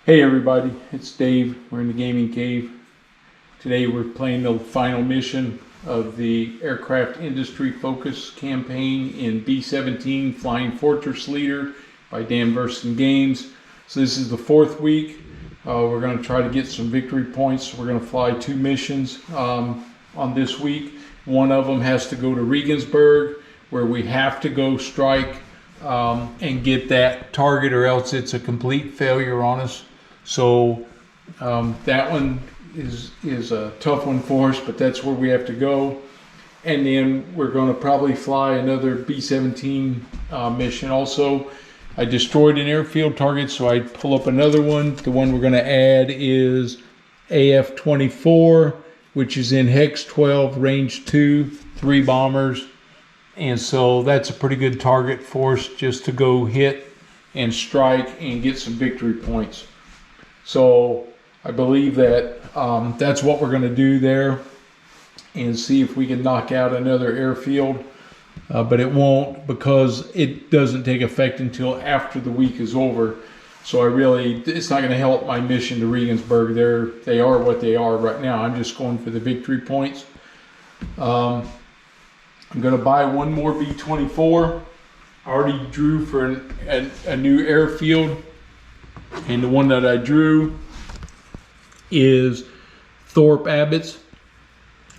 Hey everybody, it's Dave. We're in the gaming cave. Today we're playing the final mission of the aircraft industry focus campaign in B-17 Flying Fortress Leader by Dan Burson Games. So this is the fourth week. We're going to try to get some victory points. We're going to fly two missions on this week. One of them has to go to Regensburg, where we have to go strike and get that target, or else it's a complete failure on us. So that one is a tough one for us, but that's where we have to go. And then we're going to probably fly another B-17 mission. Also, I destroyed an airfield target, so I pull up another one. The one we're going to add is AF-24, which is in Hex 12, range 2, 3 bombers. And so that's a pretty good target for us just to go hit and strike and get some victory points. So I believe that that's what we're going to do there, and see if we can knock out another airfield. But it won't, because it doesn't take effect until after the week is over. So it's not going to help my mission to Regensburg. They are what they are right now. I'm just going for the victory points. I'm going to buy one more B-24. I already drew for a new airfield. And the one that I drew is Thorpe Abbott's.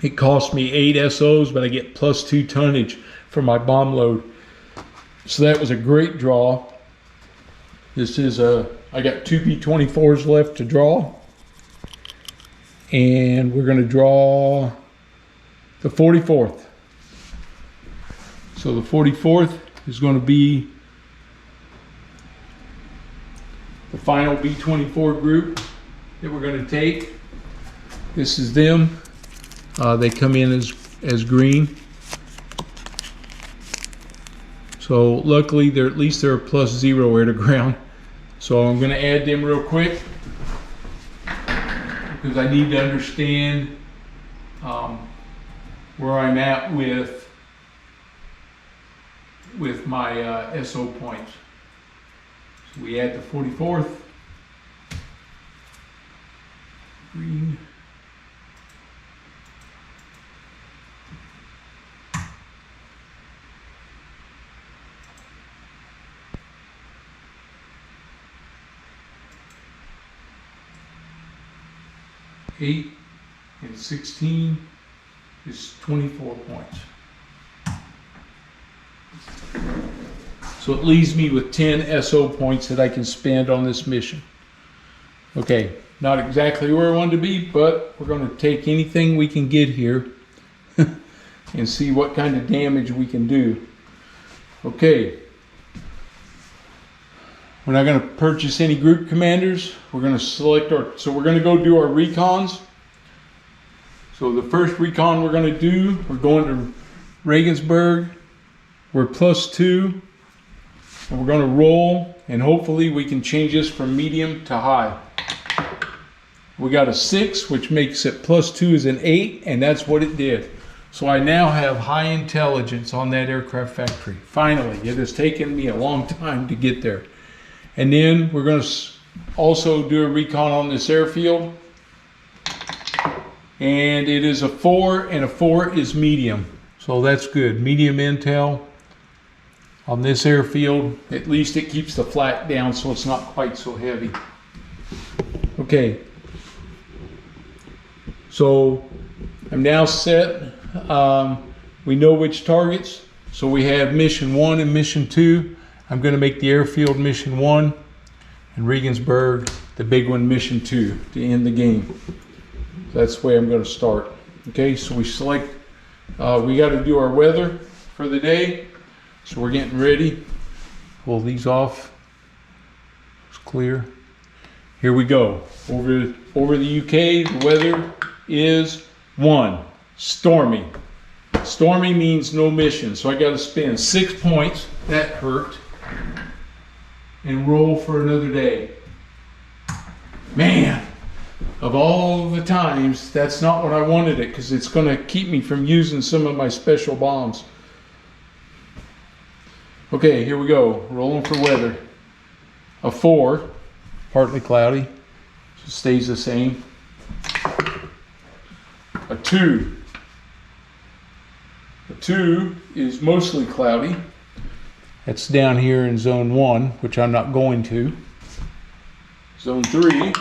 It cost me 8 SOs, but I get +2 tonnage for my bomb load. So that was a great draw. This is I got 2 B-24s left to draw. And we're going to draw the 44th. So the 44th is going to be the final B-24 group that we're going to take. This is them. They come in as green. So luckily they're at least they're a +0 air to ground. So I'm going to add them real quick, because I need to understand where I'm at with my SO points. So we add the 44th, green, eight and 16 is 24 points. So it leaves me with 10 SO points that I can spend on this mission. Okay, not exactly where I wanted to be, but we're going to take anything we can get here and see what kind of damage we can do. Okay. We're not going to purchase any group commanders. We're going to select so we're going to go do our recons. So the first recon we're going to do, we're going to Regensburg. We're +2, and we're going to roll, and hopefully we can change this from medium to high. We got a 6, which makes it +2 is an 8, and that's what it did. So I now have high intelligence on that aircraft factory. Finally, it has taken me a long time to get there. And then we're going to also do a recon on this airfield. And it is a 4, and a 4 is medium. So that's good. Medium intel on this airfield. At least it keeps the flak down so it's not quite so heavy. Okay. So I'm now set. We know which targets. So we have mission 1 and mission 2. I'm going to make the airfield mission 1 and Regensburg the big one, mission 2, to end the game. That's the way I'm going to start. Okay, so we select, we got to do our weather for the day. So we're getting ready. Pull these off. It's clear. Here we go. Over the UK, the weather is 1, stormy. Stormy means no mission. So I got to spend 6 points. That hurt. And roll for another day. Man, of all the times, that's not what I wanted it, because it's going to keep me from using some of my special bombs. Okay, here we go. Rolling for weather. A 4, partly cloudy. stays the same. A 2. A 2 is mostly cloudy. That's down here in zone 1, which I'm not going to. Zone 3,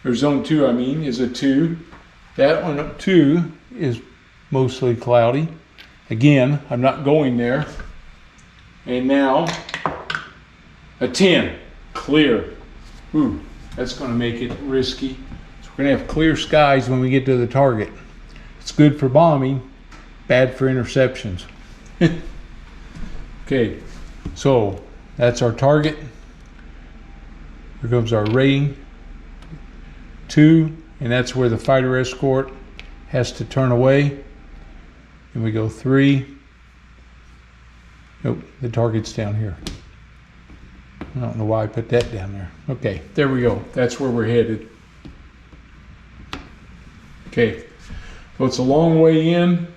or zone 2 I mean, is a 2. That one, 2, is mostly cloudy. Again, I'm not going there. And now, a 10, clear. Ooh, that's going to make it risky. So we're going to have clear skies when we get to the target. It's good for bombing, bad for interceptions. Okay, so that's our target. Here comes our rating, 2, and that's where the fighter escort has to turn away. And we go 3. Nope, the target's down here. I don't know why I put that down there. Okay, there we go. That's where we're headed. Okay, so it's a long way in.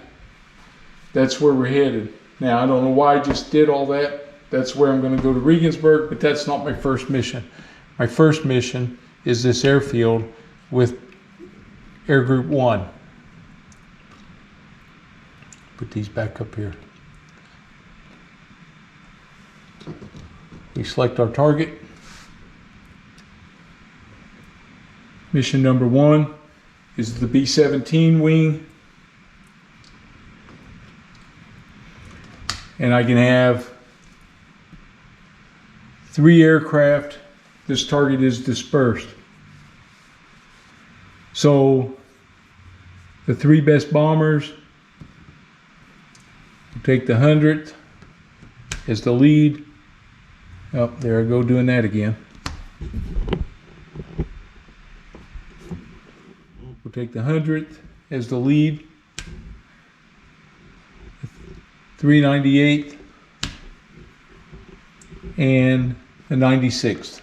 That's where we're headed. Now, I don't know why I just did all that. That's where I'm going to go to Regensburg, but that's not my first mission. My first mission is this airfield with Air Group 1. Put these back up here. We select our target. Mission number 1 is the B-17 wing. And I can have 3 aircraft. This target is dispersed. So the 3 best bombers will take the 100th as the lead. Oh, there I go doing that again. We'll take the 100th as the lead. 398th and the 96th. So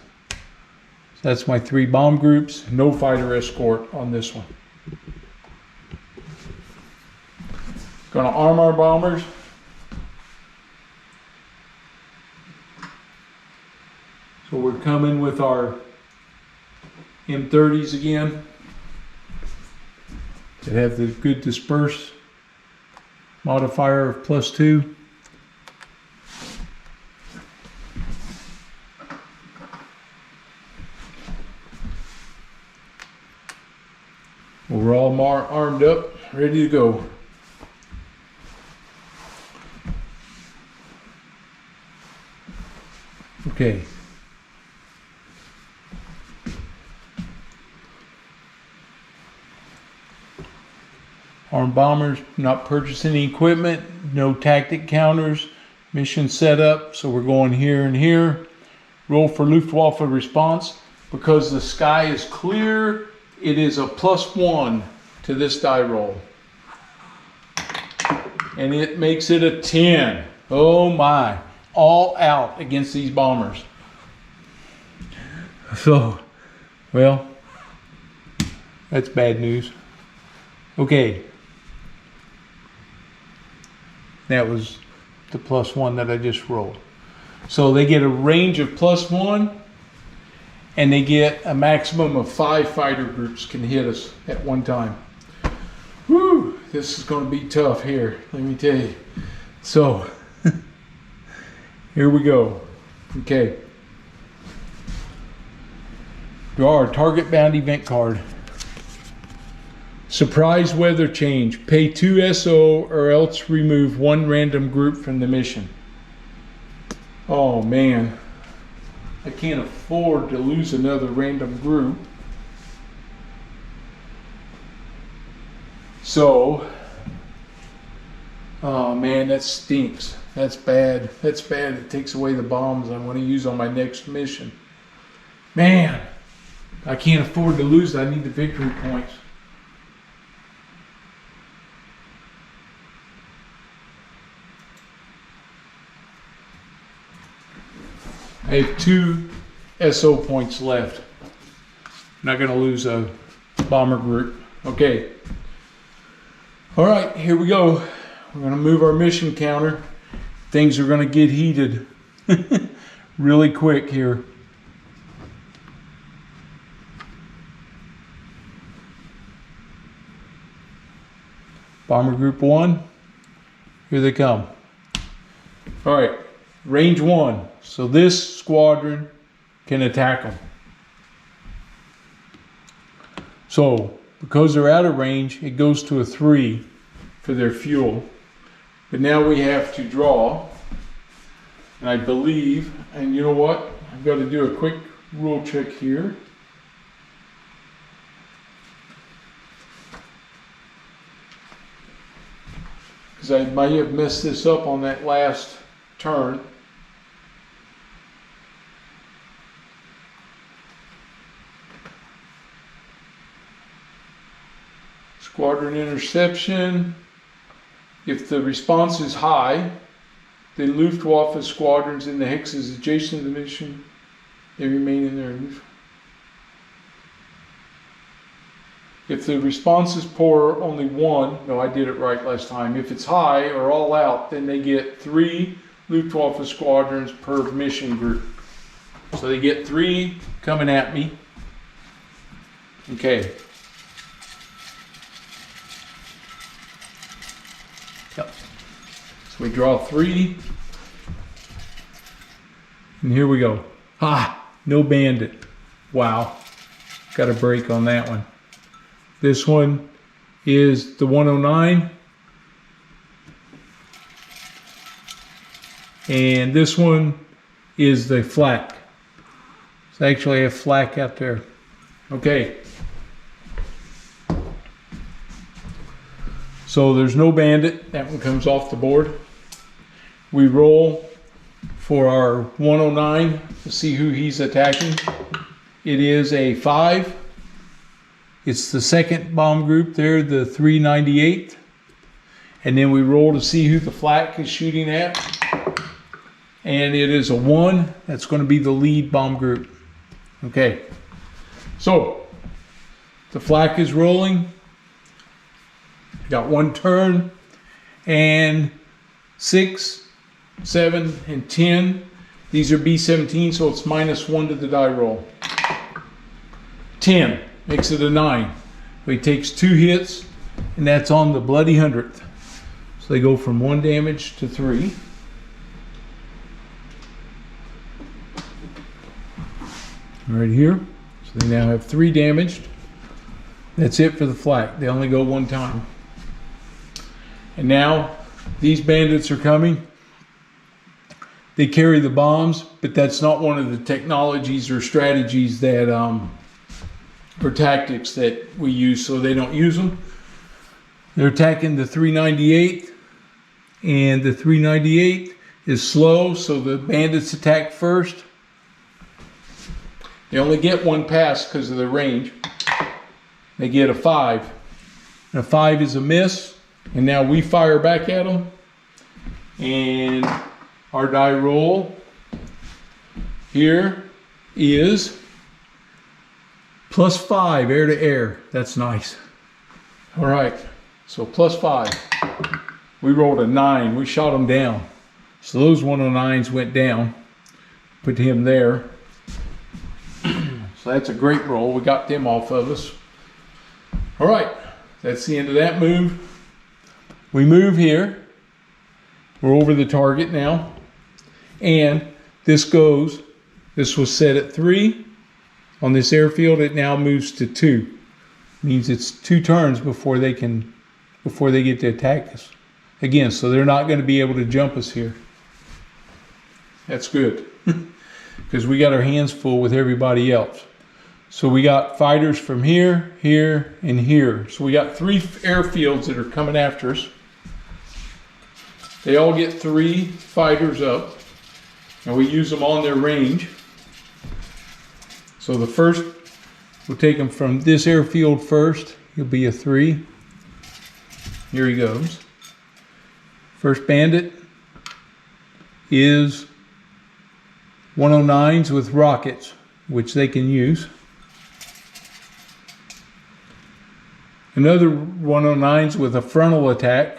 that's my 3 bomb groups. No fighter escort on this one. Gonna arm our bombers. So we're coming with our M30s again that have the good disperse modifier of +2. Well, we're all armed up, ready to go. Okay. Armed bombers, not purchasing any equipment, no tactic counters, mission setup, so we're going here and here. Roll for Luftwaffe response. Because the sky is clear, it is a +1 to this die roll. And it makes it a 10. Oh my, all out against these bombers. So, well, that's bad news. Okay. That was the +1 that I just rolled. So they get a range of +1, and they get a maximum of 5 fighter groups can hit us at one time. Whew, this is going to be tough here, let me tell you. So, here we go. Okay. Draw our target bound event card. Surprise weather change. Pay 2 SO or else remove 1 random group from the mission. Oh man. I can't afford to lose another random group. So, oh man, that stinks. That's bad. That's bad. It takes away the bombs I want to use on my next mission. Man, I can't afford to lose. I need the victory points. I have 2 SO points left. I'm not going to lose a bomber group. Okay. All right, here we go. We're going to move our mission counter. Things are going to get heated really quick here. Bomber Group 1, here they come. All right, range 1. So this squadron can attack them. So because they're out of range, it goes to a 3 for their fuel. But now we have to draw, and I believe, and you know what? I've got to do a quick rule check here. Because I might have messed this up on that last turn. Squadron interception. If the response is high, then Luftwaffe squadrons in the hexes adjacent to the mission, they remain in their. If the response is poor, only 1. No, I did it right last time. If it's high or all out, then they get 3 Luftwaffe squadrons per mission group. So they get 3 coming at me. Okay. Yep. So we draw 3. And here we go. Ah, no bandit. Wow. Got a break on that one. This one is the 109. And this one is the flak. So actually I have flak out there. Okay. So there's no bandit. That one comes off the board. We roll for our 109 to see who he's attacking. It is a 5. It's the second bomb group there, the 398. And then we roll to see who the flak is shooting at. And it is a 1. That's going to be the lead bomb group. Okay. So, the flak is rolling. Got 1 turn. And 6, 7, and 10. These are B-17, so it's -1 to the die roll. 10. Makes it a 9. So he takes 2 hits, and that's on the bloody 100th. So they go from 1 damage to 3. Right here. So they now have 3 damaged. That's it for the flak. They only go 1 time. And now these bandits are coming. They carry the bombs, but that's not one of the technologies or strategies that or tactics that we use, so they don't use them. They're attacking the 398, and the 398 is slow, so the bandits attack first. They only get 1 pass because of the range. They get a 5. And a 5 is a miss, and now we fire back at them. And our die roll here is +5 air to air. That's nice. All right, so +5. We rolled a 9. We shot them down. So those 109s went down. Put him there. So that's a great roll. We got them off of us. All right, that's the end of that move. We move here. We're over the target now. And this was set at 3. On this airfield, it now moves to 2. Means it's 2 turns before they get to attack us. Again, so they're not going to be able to jump us here. That's good. Because we got our hands full with everybody else. So we got fighters from here, here, and here. So we got 3 airfields that are coming after us. They all get 3 fighters up. And we use them on their range. So the first, we'll take him from this airfield first. He'll be a 3. Here he goes. First bandit is 109s with rockets, which they can use. Another 109s with a frontal attack,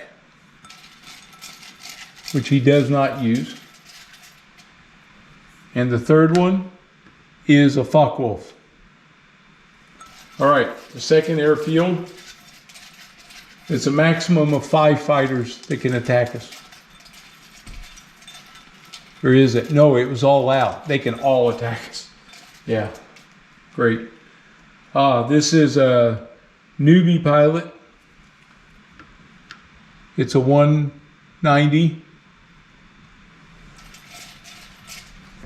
which he does not use. And the third one is a Focke-Wulf. All right, the second airfield It's a maximum of 5 fighters that can attack us. Or is it? No, it was all out. They can all attack us. Yeah, great. This is a newbie pilot. It's a 190.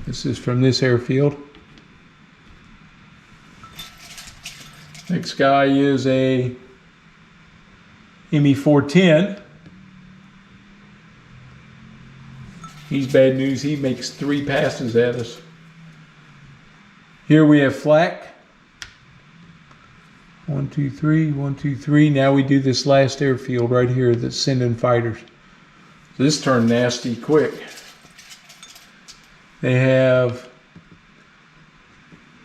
This is from this airfield. Next guy is a ME-410. He's bad news. He makes 3 passes at us. Here we have flak. 1, 2, 3, 1, 2, 3. Now we do this last airfield right here that's sending fighters. This turned nasty quick. They have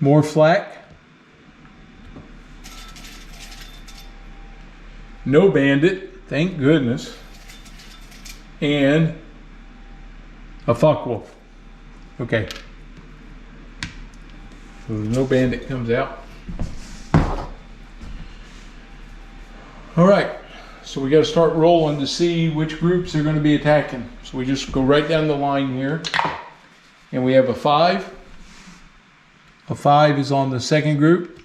more flak. No bandit, thank goodness. And a Focke-Wulf. Okay. So no bandit comes out. All right. So we got to start rolling to see which groups are going to be attacking. So we just go right down the line here. And we have a 5. A 5 is on the second group.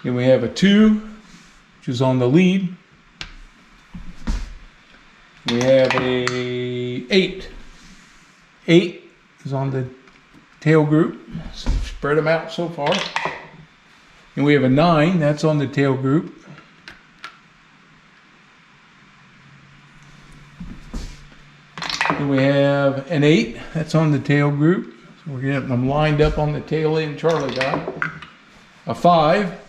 And we have a 2, which is on the lead. We have a 8. 8 is on the tail group. So spread them out so far. And we have a 9, that's on the tail group. And we have an 8, that's on the tail group. So we're getting them lined up on the tail end Charlie guy. A 5.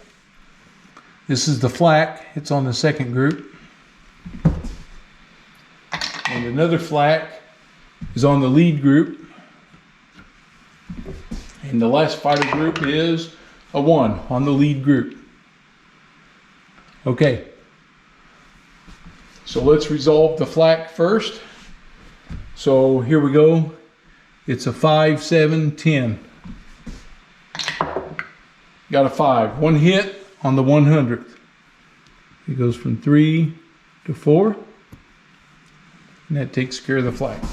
This is the flak, it's on the second group. And another flak is on the lead group. And the last fighter group is a 1 on the lead group. Okay. So let's resolve the flak first. So here we go. It's a 5, 7, 10. Got a 5. 1 hit on the 100th. It goes from 3 to 4. And that takes care of the flak.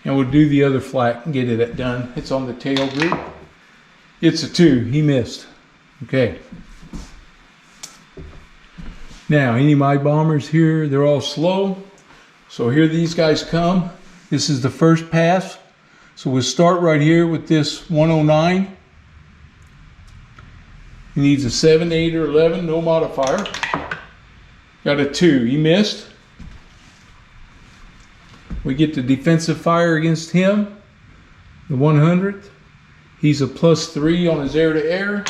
And we'll do the other flak and get it done. It's on the tail group. It's a 2. He missed. Okay. Now, any of my bombers here, they're all slow. So here these guys come. This is the first pass. So we'll start right here with this 109. He needs a 7, 8, or 11, no modifier. Got a 2. He missed. We get the defensive fire against him. The 100th. He's a +3 on his air-to-air.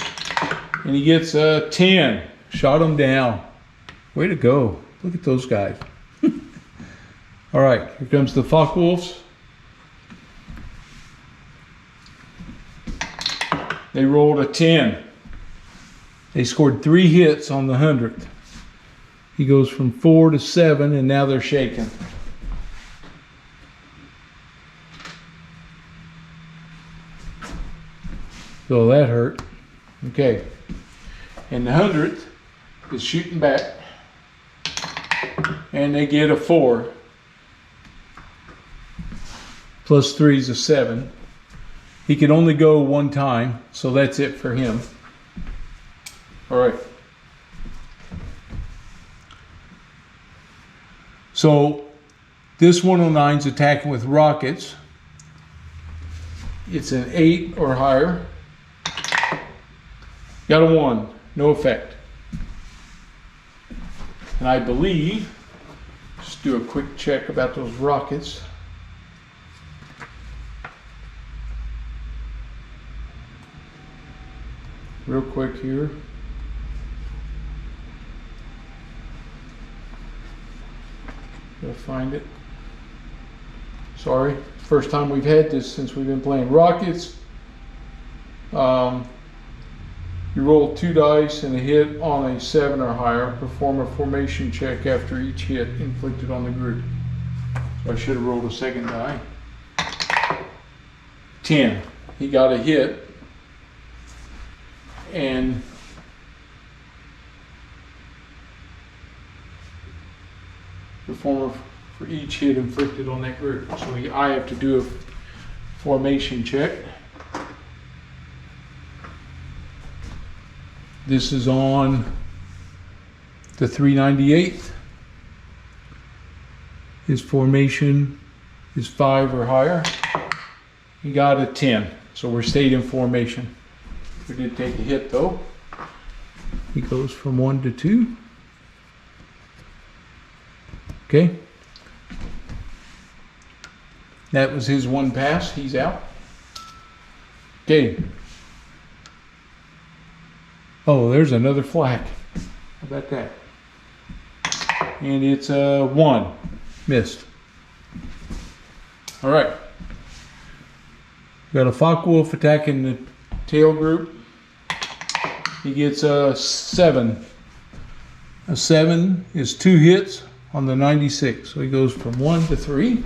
And he gets a 10. Shot him down. Way to go. Look at those guys. All right, here comes the Focke-Wulfs. They rolled a 10. They scored 3 hits on the 100th. He goes from 4 to 7, and now they're shaking. So that hurt. Okay. And the 100th is shooting back. And they get a 4. +3 is a 7. He could only go 1 time, so that's it for him. All right. So this 109 is attacking with rockets. It's an 8 or higher. Got a 1, no effect. And I believe, just do a quick check about those rockets. Real quick here. Gotta find it. Sorry, first time we've had this since we've been playing rockets. You roll 2 dice and a hit on a 7 or higher. Perform a formation check after each hit inflicted on the group. So I should have rolled a second die. 10. He got a hit. And performer for each hit inflicted on that group. So I have to do a formation check. This is on the 398th. His formation is 5 or higher. He got a 10, so we're stayed in formation. We did take a hit though. He goes from 1 to 2. Okay. That was his one pass. He's out. Okay. Oh, there's another flag. How about that? And it's a 1. Missed. All right. Got a Focke-Wulf attacking the tail group. He gets a 7. A 7 is 2 hits on the 96. So he goes from 1 to 3.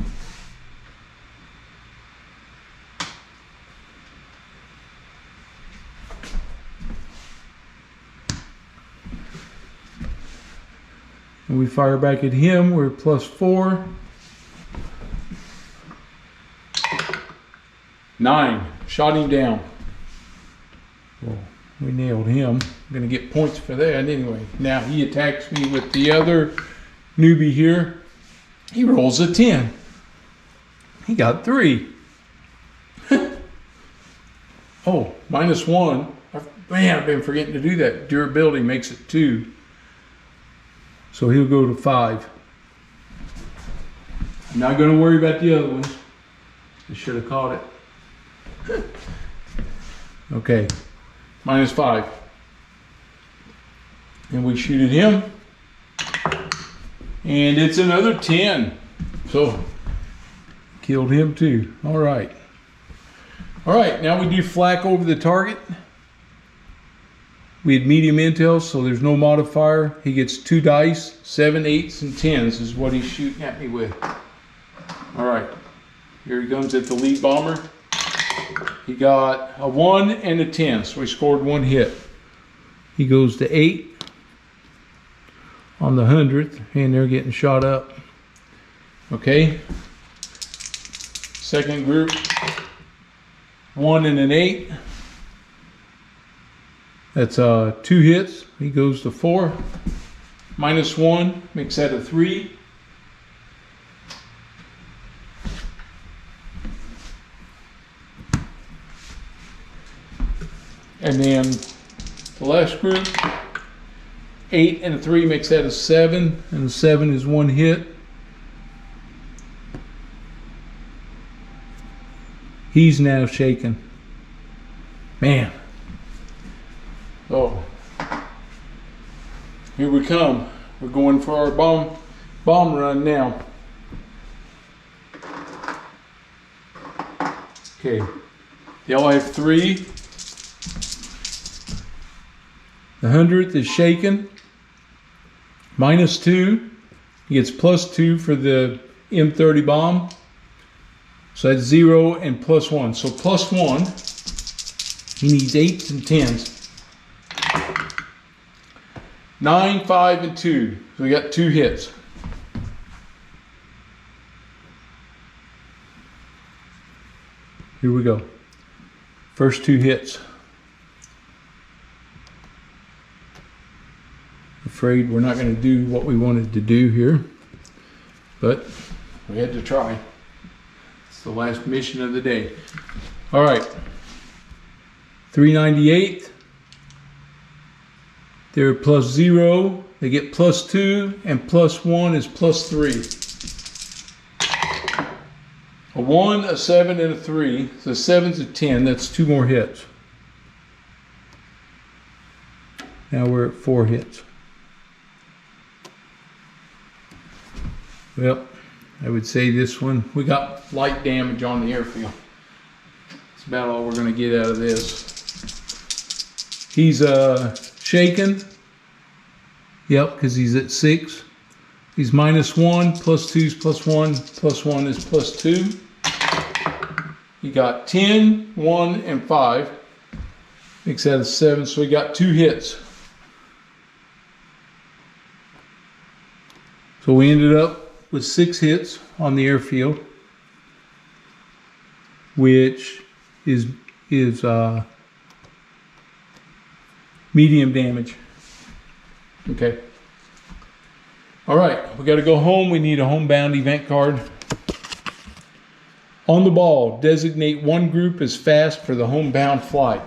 And we fire back at him. We're +4. 9. Shot him down. Well, we nailed him. I'm going to get points for that anyway. Now he attacks me with the other newbie here. He rolls a 10. He got 3. Oh, -1. Man, I've been forgetting to do that. Durability makes it 2. So he'll go to 5. I'm not going to worry about the other ones. I should have caught it. Okay, -5. And we shoot at him. And it's another 10. So, killed him too. All right. All right, now we do flak over the target. We had medium intel, so there's no modifier. He gets 2 dice, 7, 8s, and 10s is what he's shooting at me with. All right, here he comes at the lead bomber. He got a 1 and a 10, so he scored 1 hit. He goes to 8 on the 100th, and they're getting shot up. Okay. Second group, 1 and an 8. That's 2 hits. He goes to 4. -1 makes that a 3. And then the last group, 8 and a 3 makes that a 7, and a 7 is 1 hit. He's now shaken. Man. Oh, here we come. We're going for our bomb run now. Okay, they all have 3. The 100th is shaken. -2. He gets +2 for the M30 bomb. So that's 0 and +1. So +1. He needs 8s and 10s. 9, 5, and 2. So we got 2 hits. Here we go. First 2 hits. Afraid we're not going to do what we wanted to do here, but we had to try. It's the last mission of the day. All right. 398. They're +0. They get +2, and +1 is +3. A 1, a 7, and a 3. So 7's a 10. That's 2 more hits. Now we're at 4 hits. Well, I would say this one, we got light damage on the airfield. That's about all we're going to get out of this. He's shaken. Yep, because he's at 6. He's -1, +2 is +1, +1 is +2. He got 10, 1, and 5. Makes that a 7, so he got 2 hits. So we ended up with 6 hits on the airfield, which is medium damage. Okay. All right, we got to go home. We need a homebound event card. On the ball, designate one group as fast for the homebound flight.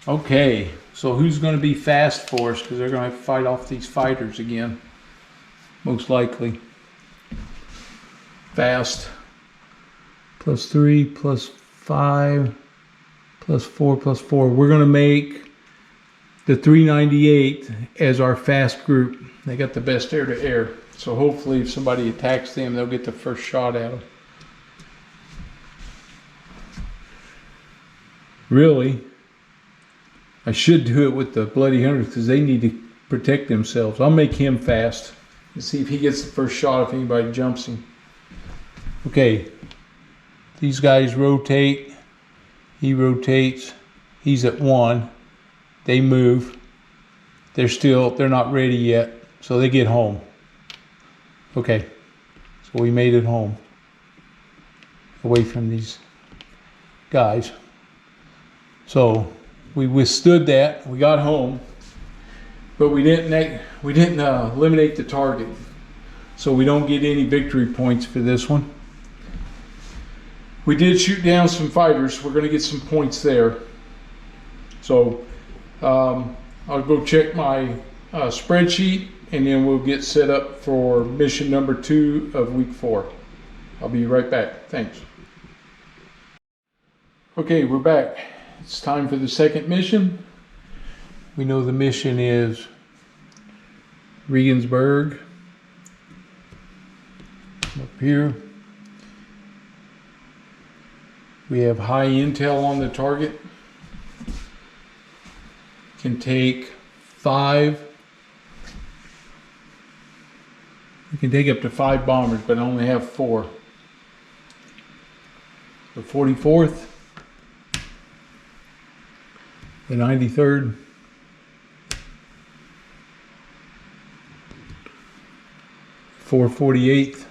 Okay, so who's going to be fast for us? Because they're going to have to fight off these fighters again, most likely. Fast. +3, +5, +4, +4. We're going to make the 398 as our fast group. They got the best air-to-air. So hopefully if somebody attacks them, they'll get the first shot at them. Really, I should do it with the Bloody Hunters because they need to protect themselves. I'll make him fast and see if he gets the first shot if anybody jumps him. Okay, these guys rotate. He rotates. He's at 1. They move. They're not ready yet, so they get home. Okay, so we made it home away from these guys. So we withstood that. We got home, but we didn't eliminate the target, so we don't get any victory points for this one. We did shoot down some fighters. We're going to get some points there. So I'll go check my spreadsheet, and then we'll get set up for mission number 2 of week 4. I'll be right back. Thanks. Okay, we're back. It's time for the second mission. We know the mission is Regensburg. Up here. We have high intel on the target. Can take 5. We can take up to 5 bombers, but I only have 4. The 44th. The 93rd. The 448th.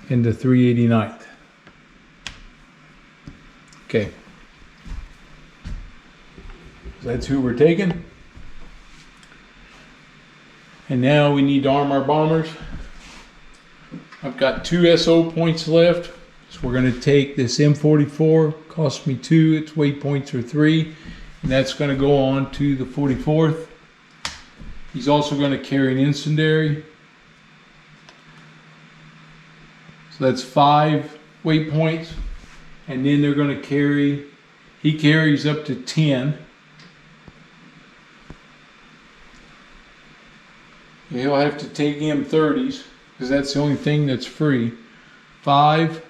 And the 389th. Okay. That's who we're taking. And now we need to arm our bombers. I've got 2 SO points left. So we're going to take this M44, cost me 2, its weight points are 3, and that's going to go on to the 44th. He's also going to carry an incendiary. So that's 5 weight points, and then they're going to carry, he carries up to 10. He'll have to take M30s, because that's the only thing that's free. 5.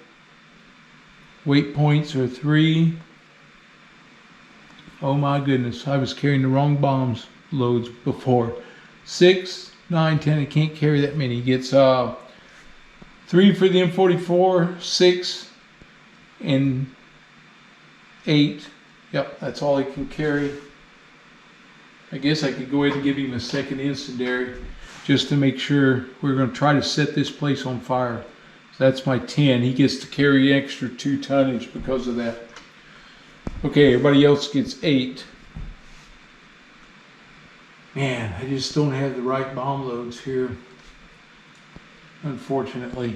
Weight points are 3. Oh my goodness, I was carrying the wrong bombs loads before. 6, 9, 10, I can't carry that many. He gets 3 for the M44, 6, and 8. Yep, that's all he can carry. I guess I could go ahead and give him a second incendiary just to make sure. We're going to try to set this place on fire. So that's my 10. He gets to carry extra 2 tonnage because of that. Okay, everybody else gets 8. Man, I just don't have the right bomb loads here, unfortunately.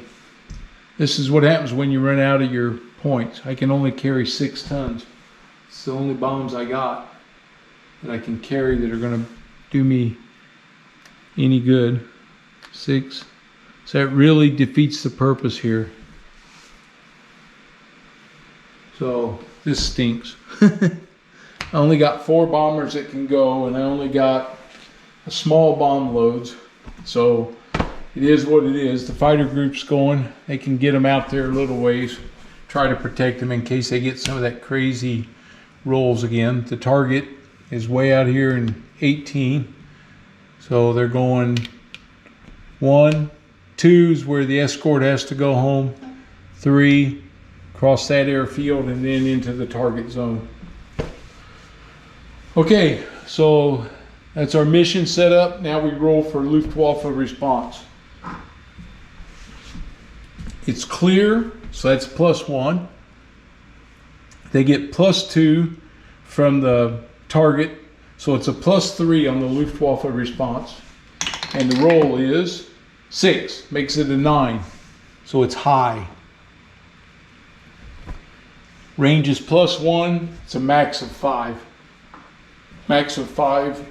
This is what happens when you run out of your points. I can only carry 6 tons. It's the only bombs I got that I can carry that are going to do me any good. 6. So that really defeats the purpose here. So this stinks. I only got 4 bombers that can go, and I only got a small bomb loads. So it is what it is. The fighter group's going. They can get them out there a little ways. Try to protect them in case they get some of that crazy rolls again. The target is way out here in 18. So they're going 1, 2 is where the escort has to go home. 3, cross that airfield and then into the target zone. Okay, so That's our mission set up. Now we roll for Luftwaffe response. It's clear, so that's +1. They get +2 from the target, so it's a +3 on the Luftwaffe response. And the roll is 6, makes it a 9, so it's high. Range is +1, it's a max of 5. Max of 5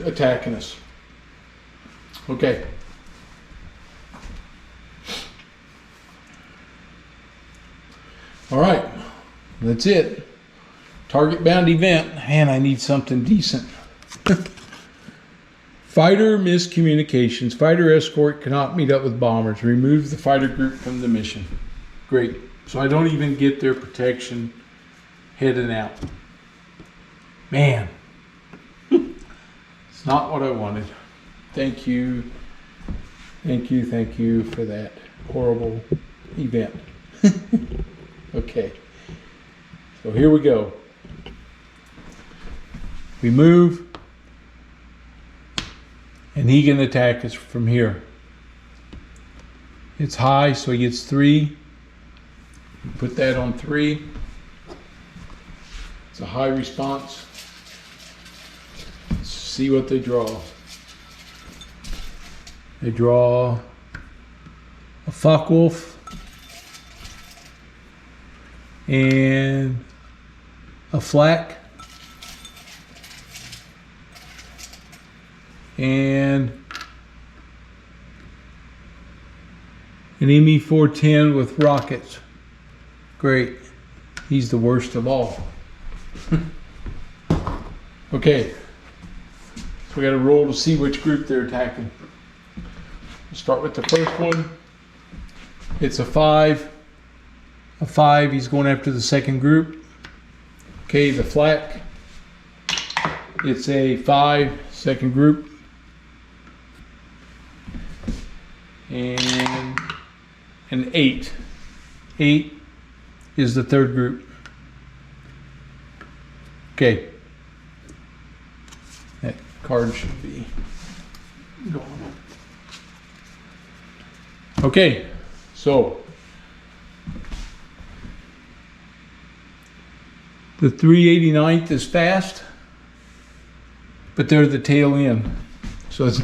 attacking us. Okay. All right, that's it. Target bound event. Man, I need something decent. Fighter miscommunications. Fighter escort cannot meet up with bombers. Remove the fighter group from the mission. Great. So I don't even get their protection heading out. Man, it's not what I wanted. Thank you. Thank you, thank you for that horrible event. Okay, so here we go. We move, and he can attack us from here. It's high, so he gets 3. Put that on 3. It's a high response. Let's see what they draw. They draw a Focke-Wulf and a Flak and an ME-410 with rockets. Great. He's the worst of all. Okay. So we got to roll to see which group they're attacking. We'll start with the first one. It's a 5. A 5, he's going after the second group. Okay, the Flak. It's a 5, second group. And an 8. 8 is the third group. Okay. That card should be gone. Okay, so the 389th is fast, but they're the tail end. So it's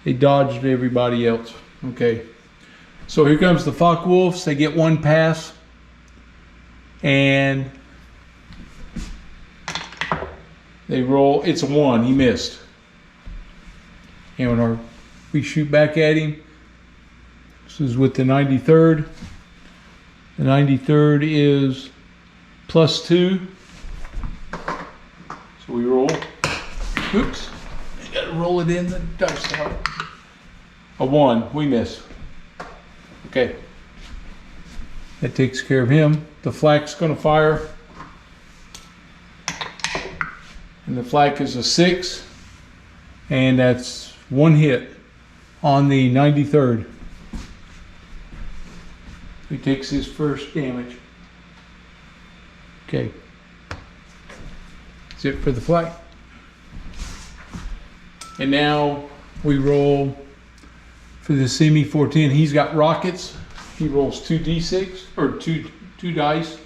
they dodged everybody else. Okay. So here comes the Focke-Wulfs. They get 1 pass. And they roll. It's a 1. He missed. And when we shoot back at him, this is with the 93rd. The 93rd is +2. So we roll. Oops. You gotta roll it in the dice tower. A 1. We miss. Okay. That takes care of him. The Flak's gonna fire. And the Flak is a 6. And that's 1 hit on the 93rd. He takes his first damage. Okay. That's it for the Flak. And now we roll for the ME-410. He's got rockets. He rolls 2d6 or two dice.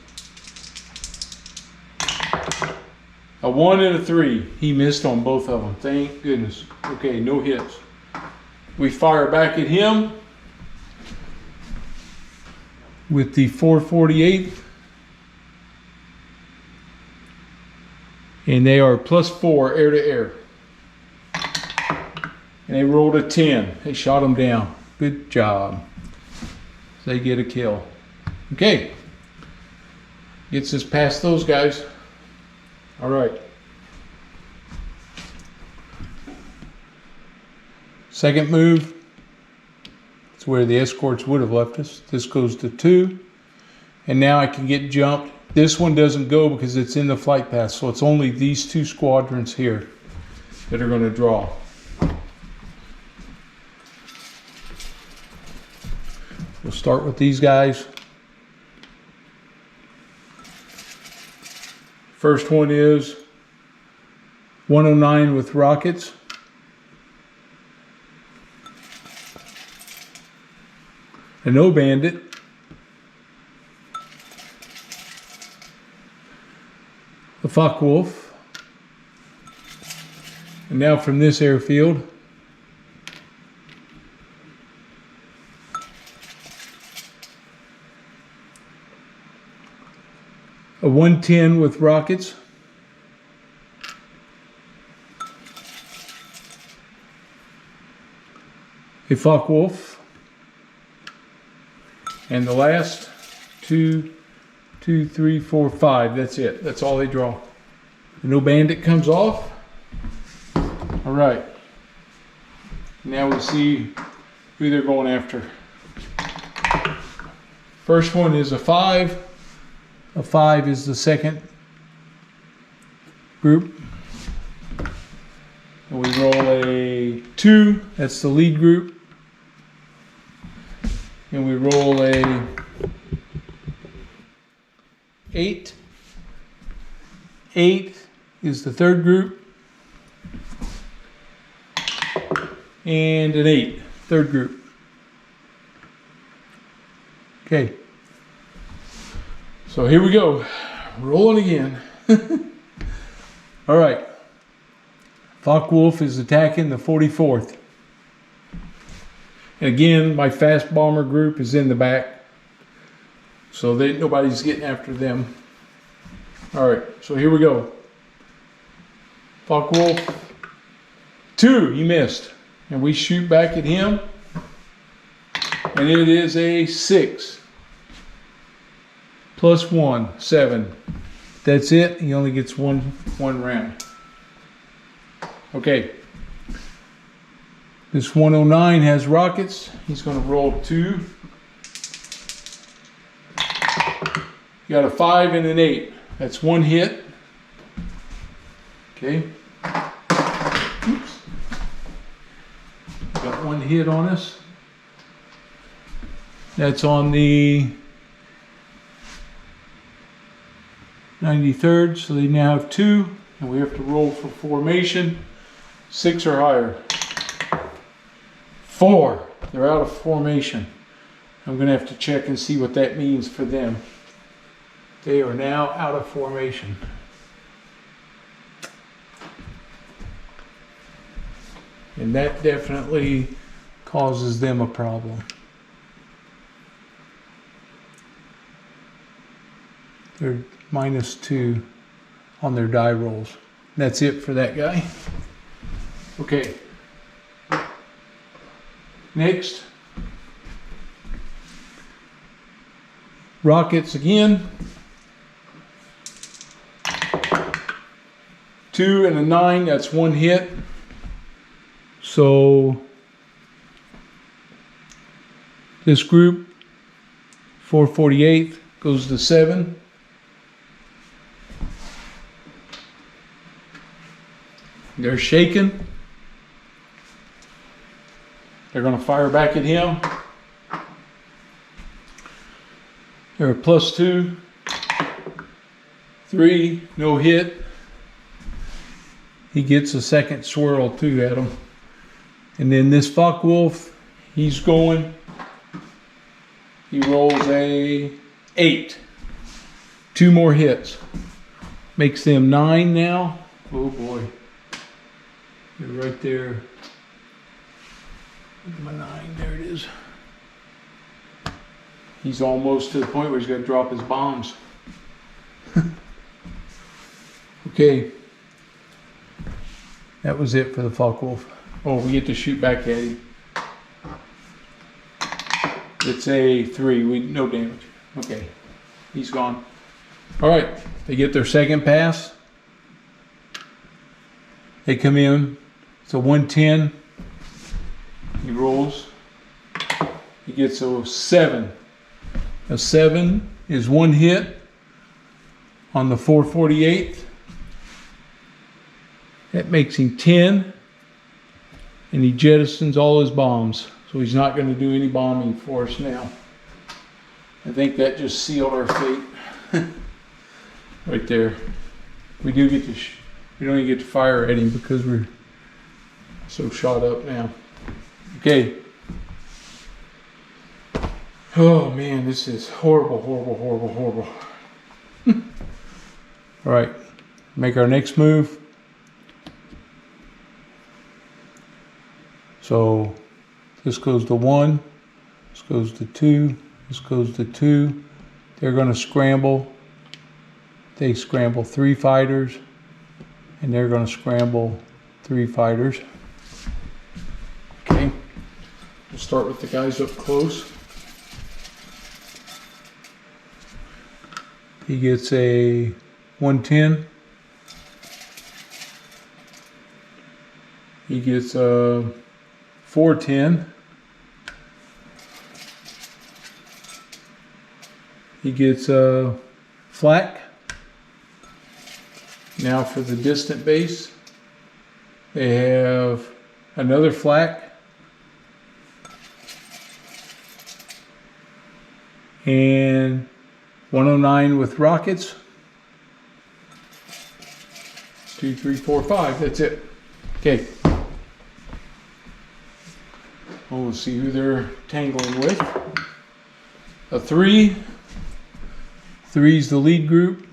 A 1 and a 3. He missed on both of them. Thank goodness. Okay, no hits. We fire back at him with the 448. And they are +4 air to air. And they rolled a 10. They shot him down. Good job. They get a kill. Okay. Gets us past those guys. All right. Second move. It's where the escorts would have left us. This goes to 2. And now I can get jumped. This one doesn't go because it's in the flight path. So it's only these 2 squadrons here that are going to draw. We'll start with these guys. First one is 109 with rockets. A no bandit. A Focke-Wulf. And now from this airfield, a 110 with rockets. A Focke-Wulf. And the last 2, 3, 4, 5. That's it. That's all they draw. The no bandit comes off. All right. Now we see who they're going after. First one is a 5. A 5 is the second group. And we roll a 2. That's the lead group. And we roll a 8. 8 is the third group. And an 8, third group. Okay. So here we go. Rolling again. All right. Focke-Wulf is attacking the 44th. And again, my fast bomber group is in the back, so nobody's getting after them. All right, so here we go. Focke-Wulf, 2, he missed. And we shoot back at him, and it is a 6. Plus 1, 7. That's it, he only gets one round. Okay. This 109 has rockets. He's going to roll 2. You got a 5 and an 8. That's 1 hit. Okay. Oops. Got 1 hit on us. That's on the 93rd. So they now have 2. And we have to roll for formation. 6 or higher. 4. They're out of formation. I'm going to have to check and see what that means for them. They are now out of formation. And that definitely causes them a problem. They're -2 on their die rolls. That's it for that guy. Okay. Next, rockets again. 2 and a 9, that's 1 hit. So this group, 448, goes to 7. They're shaking. They're going to fire back at him. They're +2. 3, no hit. He gets a second swirl too at him. And then this Focke-Wulf, he's going. He rolls a 8. 2 more hits. Makes them 9 now. Oh boy. They're right there. My 9, there it is. He's almost to the point where he's got to drop his bombs. Okay. That was it for the Focke-Wulf. Oh, we get to shoot back at him. It's a 3, no damage. Okay, he's gone. All right, they get their second pass. They come in, it's a 110. He rolls. He gets a 7. A 7 is 1 hit on the 448. That makes him 10. And he jettisons all his bombs. So he's not going to do any bombing for us now. I think that just sealed our fate. Right there. We do get to We don't even get to fire at him because we're so shot up now. Okay. Oh man, this is horrible, horrible, horrible, horrible. All right, make our next move. So this goes to 1, this goes to 2, this goes to 2. They're going to scramble. They scramble 3 fighters, and they're going to scramble 3 fighters. Okay, we'll start with the guys up close. He gets a 110. He gets a 410. He gets a flak. Now for the distant base, they have another flak and 109 with rockets. 2, 3, 4, 5. That's it. Okay. We'll see who they're tangling with. A 3. 3's the lead group.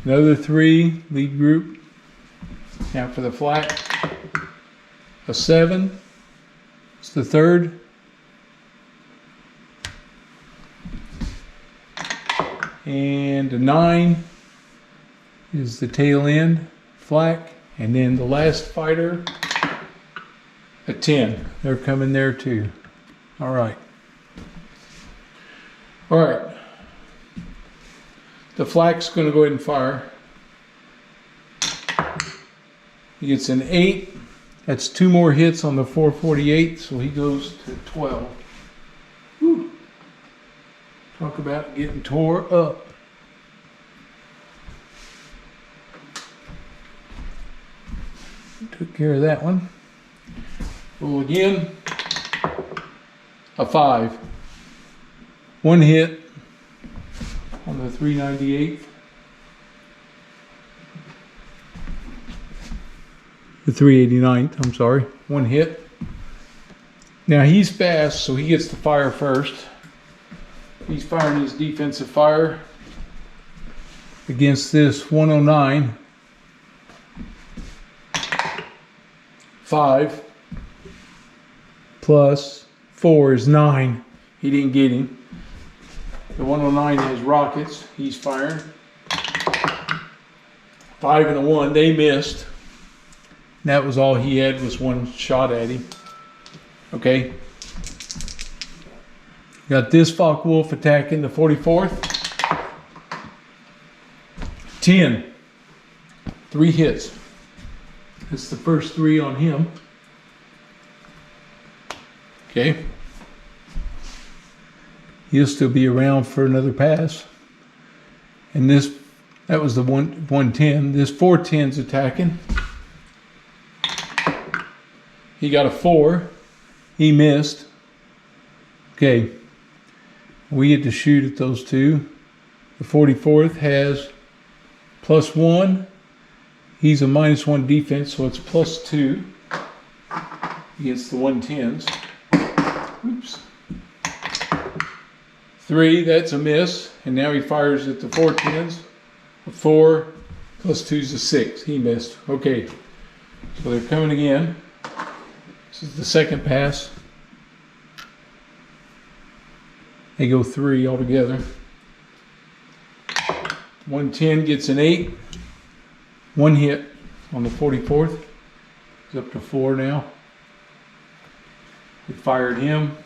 Another 3, lead group. Now for the flak. A 7. It's the 3rd. And a 9 is the tail end flak. And then the last fighter, a 10. They're coming there too. All right. All right. The flak's going to go ahead and fire. He gets an 8. That's 2 more hits on the 448, so he goes to 12. Whew. Talk about getting tore up. Took care of that one. Roll again. A 5. 1 hit on the 398. The 389th, I'm sorry. 1 hit. Now he's fast, so he gets to fire first. He's firing his defensive fire against this 109. 5 plus 4 is 9. He didn't get him. The 109 has rockets. He's firing. 5 and a 1. They missed. That was all he had, was 1 shot at him. Okay. Got this Focke-Wulf attacking the 44th. 10. 3 hits. It's the first 3 on him. Okay. He'll still be around for another pass. And this, that was the 110. This 410's attacking. He got a 4. He missed. Okay. We get to shoot at those 2. The 44th has +1. He's a -1 defense, so it's +2 against the 110s. Oops. 3, that's a miss. And now he fires at the 410s. A 4 +2 is a 6. He missed. Okay. So they're coming again. This is the second pass. They go 3 altogether. 110 gets an 8. 1 hit on the 44th. He's up to 4 now. We fired him.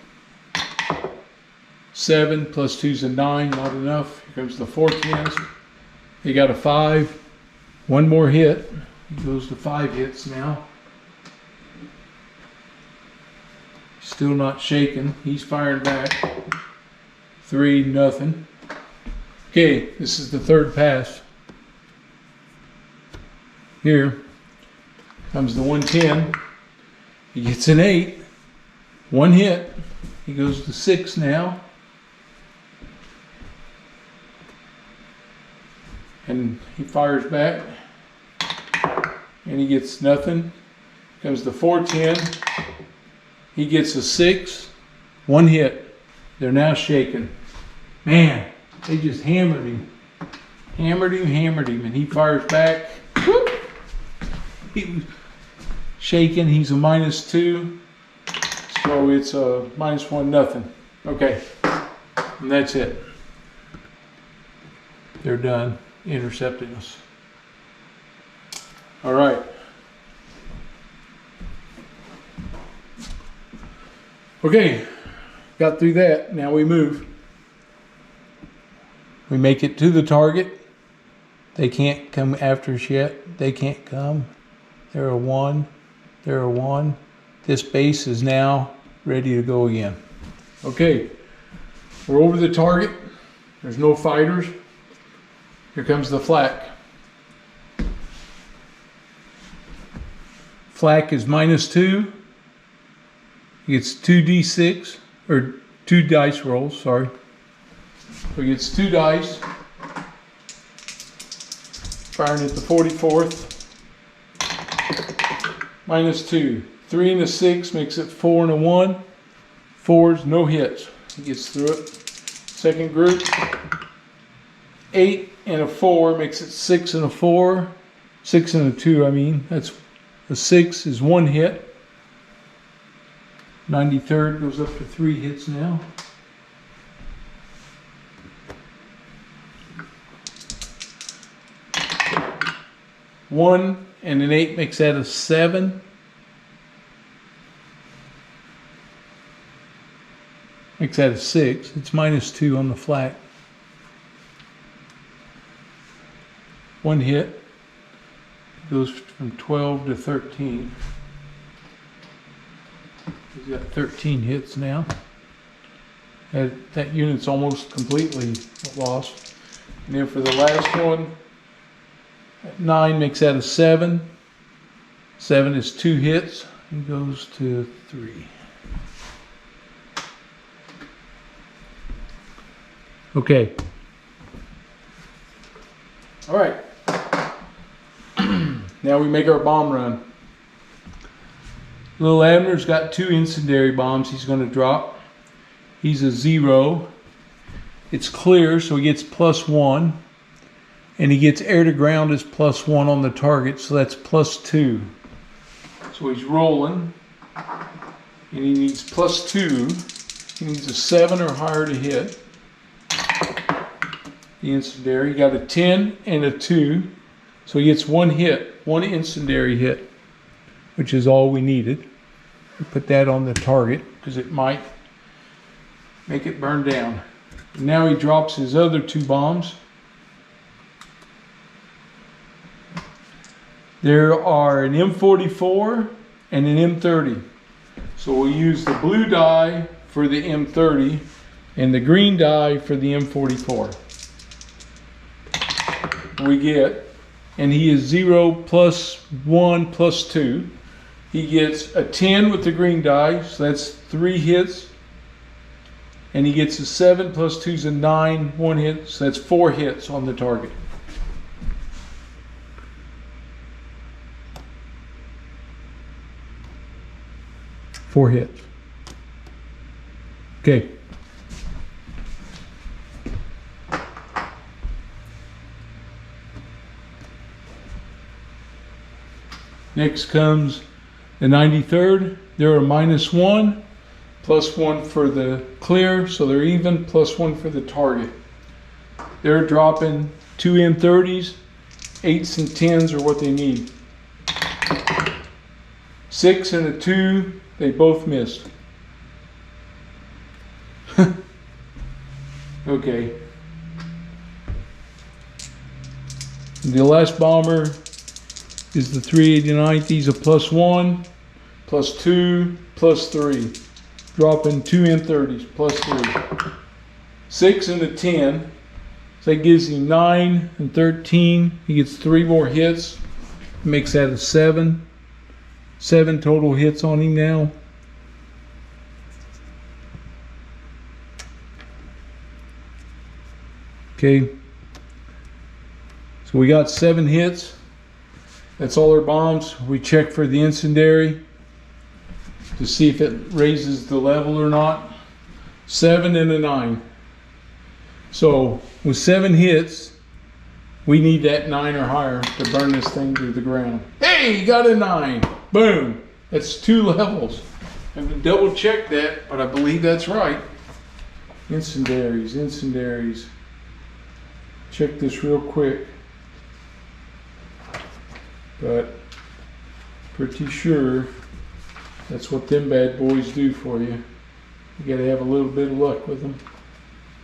7 + 2 is a 9. Not enough. Here comes the 410s. He got a 5. 1 more hit. He goes to 5 hits now. Still not shaking. He's firing back. 3, nothing. Okay, this is the 3rd pass. Here comes the 110. He gets an 8. 1 hit. He goes to 6 now. And he fires back, and he gets nothing. Comes the 410. He gets a 6. One hit. They're now shaking. Man, they just hammered him. Hammered him, and he fires back. Whoop. He was shaking. He's a -2. So it's a -1, nothing. Okay. And that's it. They're done intercepting us. All right. Okay. Got through that. Now we move. We make it to the target. They can't come after us yet. They can't come. They're a 1. They're a 1. This base is now ready to go again. Okay. We're over the target. There's no fighters. Here comes the flak. Flak is -2. He gets 2d6, or 2 dice rolls, sorry. So he gets 2 dice. Firing at the 44th. -2. 3 and a 6 makes it 4 and a 1. 4s, no hits. He gets through it. Second group. 8 and a 4 makes it 6 and a 4. 6 and a 2, I mean. That's a 6 is 1 hit. 93rd goes up to 3 hits now. One and an 8 makes that a 7. Makes that a 6. It's -2 on the flak. 1 hit. Goes from 12 to 13. He's got 13 hits now. That unit's almost completely lost. And then for the last one, 9 makes that a 7. 7 is 2 hits. He goes to 3. Okay. All right. Now we make our bomb run. Little Abner's got 2 incendiary bombs he's going to drop. He's a 0. It's clear, so he gets +1. And he gets air to ground as +1 on the target, so that's +2. So he's rolling. And he needs +2. He needs a 7 or higher to hit. The incendiary. He got a 10 and a 2. So he gets 1 hit, 1 incendiary hit, which is all we needed. We put that on the target because it might make it burn down. And now he drops his other 2 bombs. There are an M44 and an M30. So we'll use the blue die for the M30 and the green die for the M44. We get, and he is 0 + 1 + 2. He gets a 10 with the green die, so that's 3 hits. And he gets a 7 + 2 is a 9, 1 hit, so that's 4 hits on the target. Four hits. Okay. Next comes the 93rd. They're a -1, +1 for the clear, so they're even, +1 for the target. They're dropping 2 M30s, 8s and 10s are what they need. 6 and a 2, they both missed. Okay. The last bomber is the 389th. He's a +1, +2, +3. Dropping 2 M30s, +3. 6 and a 10. So that gives him 9 and 13. He gets 3 more hits. Makes that a 7. 7 total hits on him now. Okay. So we got 7 hits. That's all our bombs. We check for the incendiary to see if it raises the level or not. 7 and a 9. So with 7 hits, we need that 9 or higher to burn this thing to the ground. Hey, got a 9. Boom. That's 2 levels. I haven't double checked that, but I believe that's right. Incendiaries, incendiaries. Check this real quick. But pretty sure that's what them bad boys do for you. You gotta have a little bit of luck with them.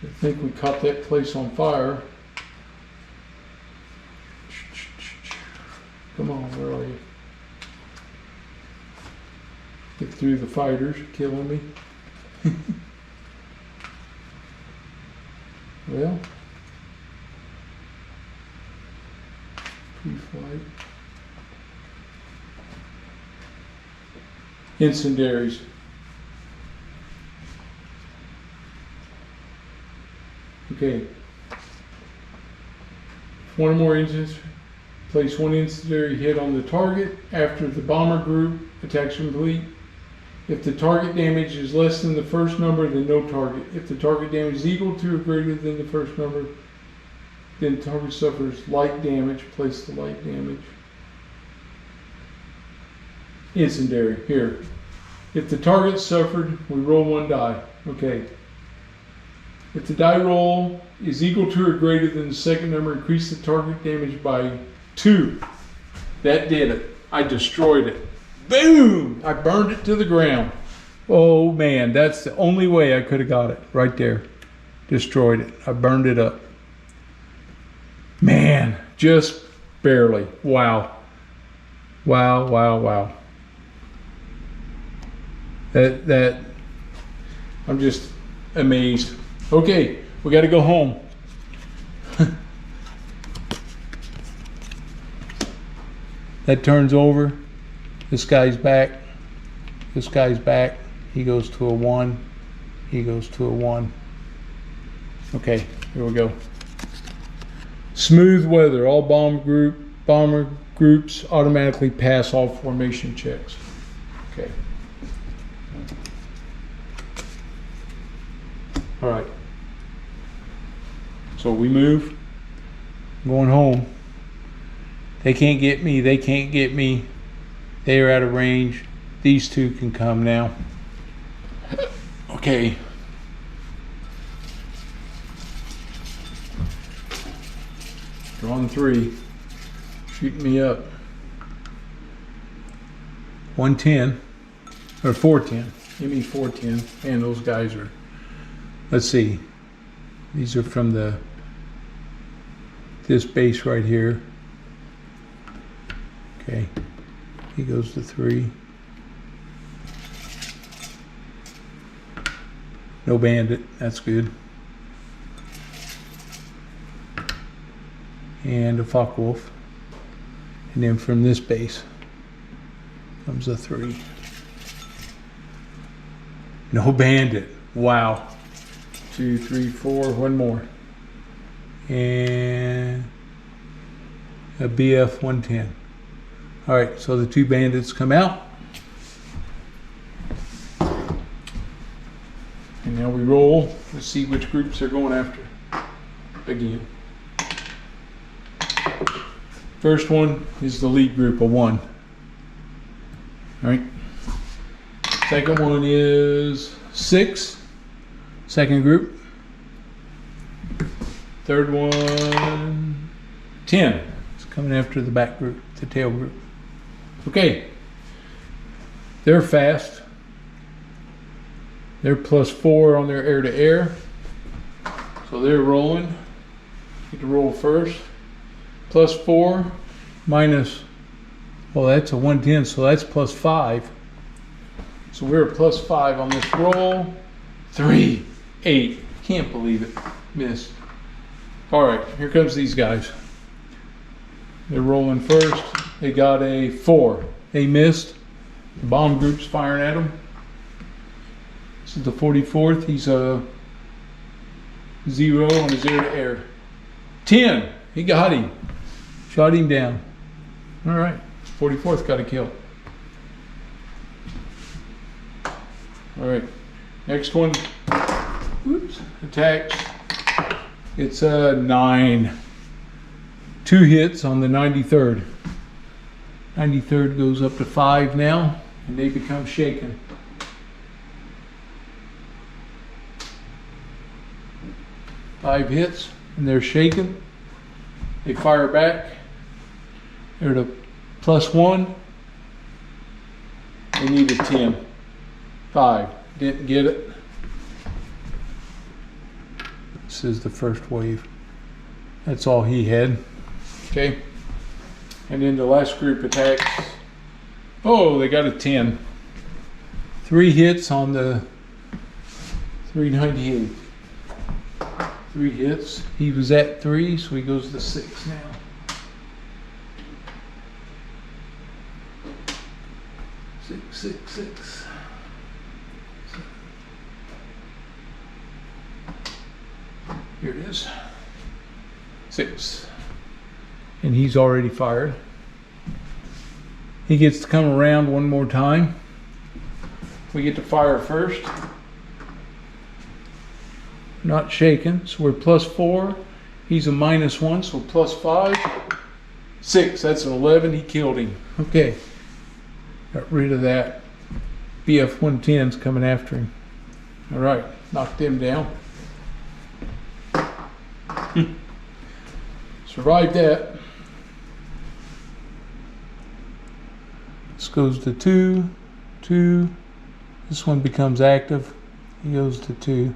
I think we caught that place on fire. Come on, where are you? Get through the fighters, killing me. Well, pre-flight. Incendiaries. Okay. One or more incidents. Place 1 incendiary hit on the target after the bomber group attacks complete. If the target damage is less than the first number, then no target. If the target damage is equal to or greater than the first number, then the target suffers light damage. Place the light damage. Incendiary, here. If the target suffered, we roll 1 die. Okay. If the die roll is equal to or greater than the second number, increase the target damage by 2. That did it. I destroyed it. Boom! I burned it to the ground. Oh man, that's the only way I could have got it. Right there. Destroyed it. I burned it up. Man, just barely. Wow. Wow, wow, wow. That I'm just amazed. Okay, we got to go home. That turns over. This guy's back. This guy's back. He goes to a 1. He goes to a 1. Okay, here we go. Smooth weather. All bomber groups automatically pass all formation checks. Okay. All right. So we move. I'm going home. They can't get me. They can't get me. They are out of range. These 2 can come now. Okay. Drawing 3. Shooting me up. 110. Or 410. Give me 410. Man, those guys are... Let's see. These are from this base right here. Okay. He goes to 3. No bandit. That's good. And a Focke-Wulf. And then from this base comes a 3. No bandit. Wow. 2, 3, 4. One more. And a BF 110. All right, so the 2 bandits come out. And now we roll to see which groups they're going after. Again. First one is the lead group of 1. All right. Second one is 6. Second group. Third one, 10. It's coming after the back group, the tail group. Okay. They're fast. They're +4 on their air-to-air. So they're rolling. Get to roll first. +4 minus, well, that's a 110, so that's +5. So we're a +5 on this roll. 3, 8. Can't believe it. Missed. All right, here comes these guys. They're rolling first. They got a 4. They missed. The bomb group's firing at them. This is the 44th. He's a 0 on his air-to-air. 10. He got him. Shot him down. All right, 44th got a kill. All right, next one. Oops, attacks. It's a 9. 2 hits on the 93rd. 93rd goes up to 5 now, and they become shaken. Five hits, and they're shaken. They fire back. They're at a +1. They need a 10. 5. Didn't get it. This is the first wave. That's all he had. Okay. And then the last group attacks. Oh, they got a 10. 3 hits on the 398. 3 hits. He was at 3, so he goes to 6 now. Six. Here it is. 6. And he's already fired. He gets to come around one more time. We get to fire first. Not shaken, so we're +4. He's a -1, so +5. 6, that's an 11. He killed him. Okay. Got rid of that. BF-110's coming after him. All right, knocked them down. Survived that. This goes to 2, 2. This one becomes active. He goes to 2.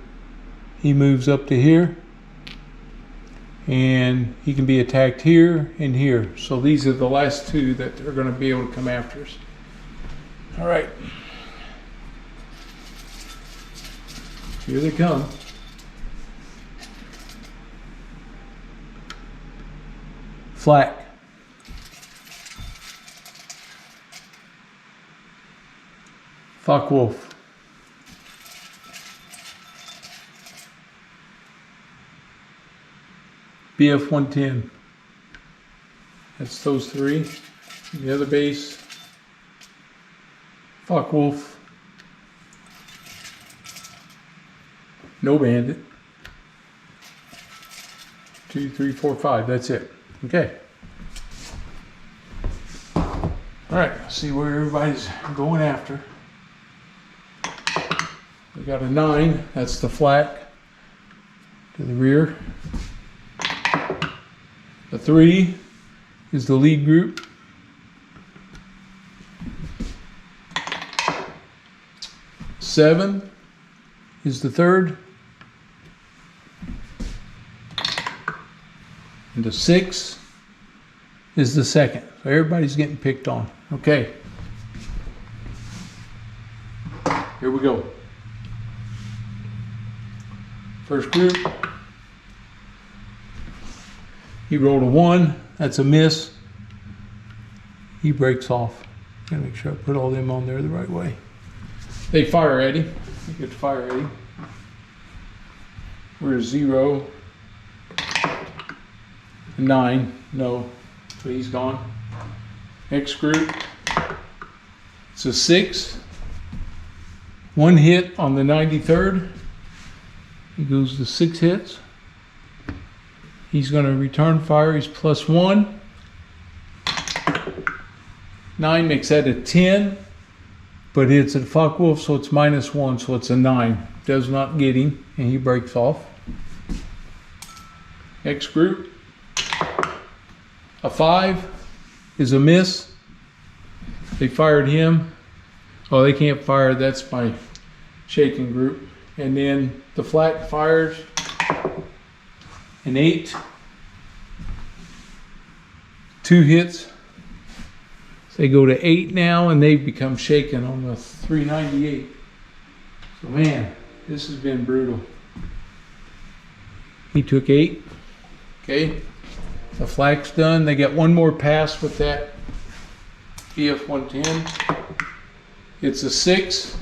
He moves up to here. And he can be attacked here and here. So these are the last 2 that are going to be able to come after us. All right. Here they come. Flak. Focke-Wulf. BF-110. That's those 3. The other base. Focke-Wulf. No bandit. 2, 3, 4, 5. That's it. Okay. All right. See where everybody's going after. We got a 9. That's the flak to the rear. The 3 is the lead group. 7 is the 3rd. And the 6 is the 2nd. So everybody's getting picked on. Okay. Here we go. First group. He rolled a 1. That's a miss. He breaks off. Gotta make sure I put all them on there the right way. They fire at him. You get to fire at him. We're 0. 9. No. So he's gone. Next group. It's a 6. 1 hit on the 93rd. He goes to 6 hits. He's going to return fire. He's +1. 9 makes that a 10. But it's a Focke-Wulf, so it's -1, so it's a 9. Does not get him, and he breaks off. Next group. A 5 is a miss. They fired him. Oh, they can't fire. That's my shaking group. And then the flak fires. An 8. 2 hits. They go to 8 now, and they've become shaken on the 398. So man, this has been brutal. He took 8. Okay, the flak's done. They got one more pass with that BF-110. It's a 6.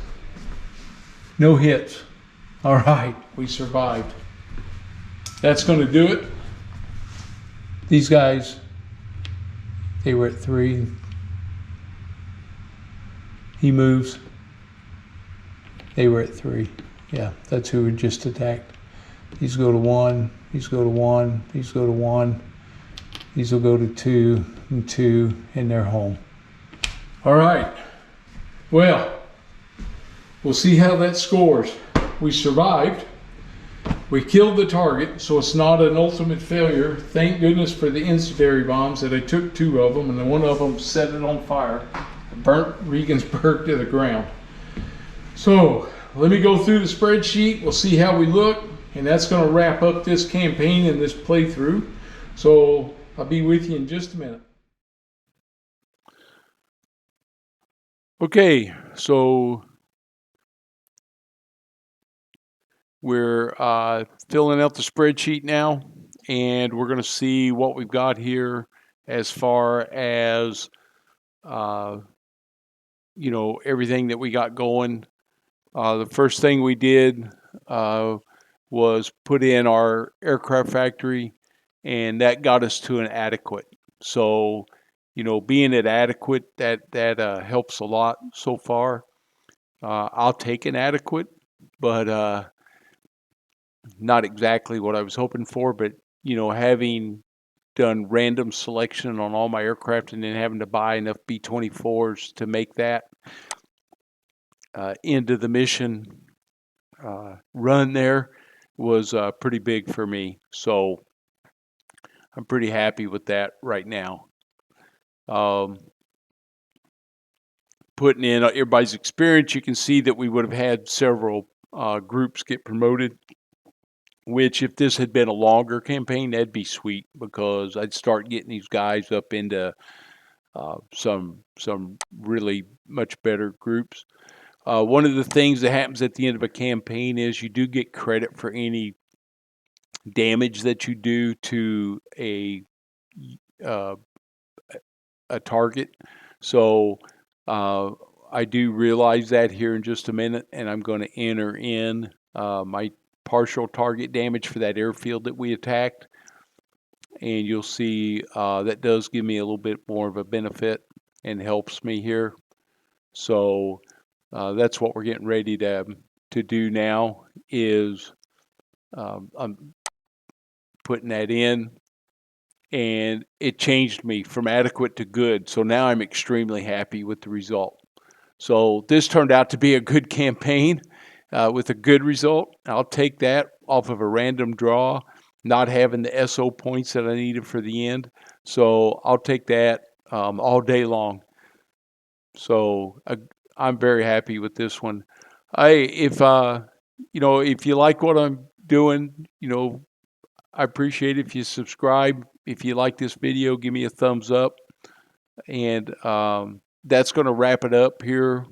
No hits. All right, we survived. That's going to do it. These guys They were at 3. He moves. They were at 3. Yeah, that's who had just attacked. These go to 1. These go to 1. These go to 1. These will go to 2 and 2, and they're home. All right. Well, we'll see how that scores. We survived. We killed the target, so it's not an ultimate failure. Thank goodness for the incendiary bombs that I took 2 of them, and then one of them set it on fire. Burnt Regensburg to the ground. So let me go through the spreadsheet. We'll see how we look, and that's going to wrap up this campaign and this playthrough. So I'll be with you in just a minute. Okay, so we're filling out the spreadsheet now, and we're going to see what we've got here as far as you know, everything that we got going. The first thing we did was put in our aircraft factory, and that got us to an adequate. So, you know, being at adequate, that helps a lot so far. I'll take an adequate, but not exactly what I was hoping for. But, you know, having done random selection on all my aircraft and then having to buy enough B-24s to make that into the mission run there was pretty big for me. So I'm pretty happy with that right now. Putting in everybody's experience, you can see that we would have had several groups get promoted, which if this had been a longer campaign, that'd be sweet, because I'd start getting these guys up into some really much better groups. One of the things that happens at the end of a campaign is you do get credit for any damage that you do to a target. So I do realize that here in just a minute, and I'm going to enter in my partial target damage for that airfield that we attacked. And you'll see that does give me a little bit more of a benefit and helps me here. So that's what we're getting ready to do now, is I'm putting that in, and it changed me from adequate to good. So now I'm extremely happy with the result. So this turned out to be a good campaign with a good result. I'll take that off of a random draw, not having the SO points that I needed for the end. So I'll take that all day long. So I'm very happy with this one. If you know, if you like what I'm doing, you know, I appreciate it if you subscribe. If you like this video, give me a thumbs up. And that's going to wrap it up here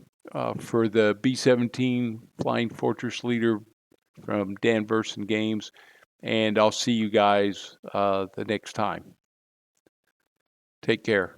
for the B-17 Flying Fortress Leader from Dan Verson Games. And I'll see you guys the next time. Take care.